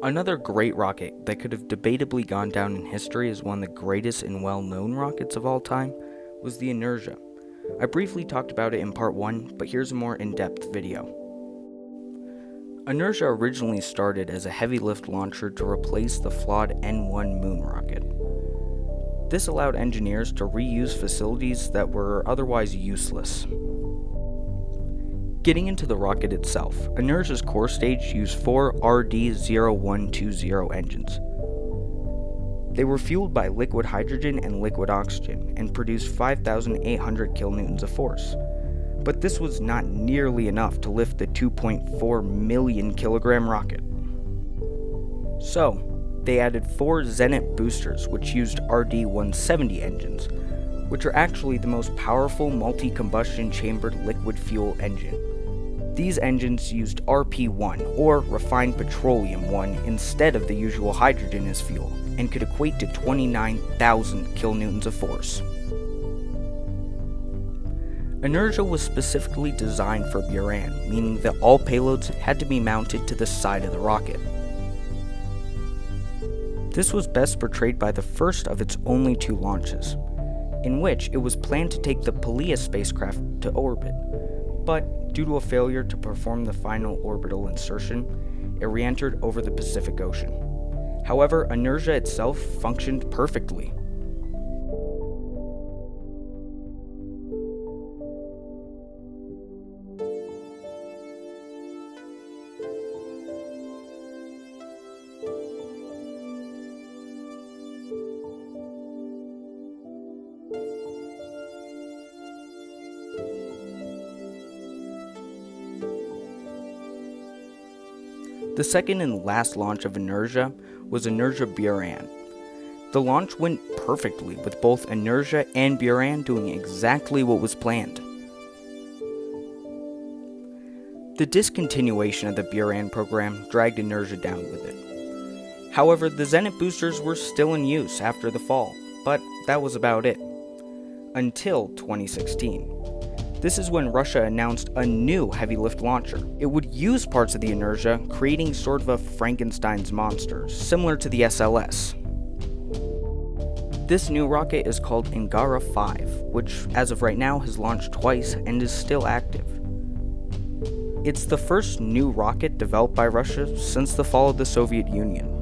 Another great rocket that could have debatably gone down in history as one of the greatest and well-known rockets of all time was the Energia. I briefly talked about it in part 1, but here's a more in-depth video. Energia originally started as a heavy lift launcher to replace the flawed N-1 moon rocket. This allowed engineers to reuse facilities that were otherwise useless. Getting into the rocket itself, Energia's core stage used 4 RD-0120 engines. They were fueled by liquid hydrogen and liquid oxygen and produced 5,800 kilonewtons of force. But this was not nearly enough to lift the 2.4 million kilogram rocket. So, they added 4 Zenit boosters which used RD-170 engines, which are actually the most powerful multi-combustion chambered liquid fuel engine. These engines used RP-1, or refined petroleum 1, instead of the usual hydrogen as fuel, and could equate to 29,000 kilonewtons of force. Energia was specifically designed for Buran, meaning that all payloads had to be mounted to the side of the rocket. This was best portrayed by the first of its only 2 launches, in which it was planned to take the Peleus spacecraft to orbit, but due to a failure to perform the final orbital insertion, it re-entered over the Pacific Ocean. However, Energia itself functioned perfectly. The second and last launch of Energia was Energia Buran. The launch went perfectly, with both Energia and Buran doing exactly what was planned. The discontinuation of the Buran program dragged Energia down with it. However, the Zenit boosters were still in use after the fall, but that was about it. Until 2016. This is when Russia announced a new heavy lift launcher. It would use parts of the Energia, creating sort of a Frankenstein's monster, similar to the SLS. This new rocket is called Angara 5, which as of right now has launched twice and is still active. It's the first new rocket developed by Russia since the fall of the Soviet Union.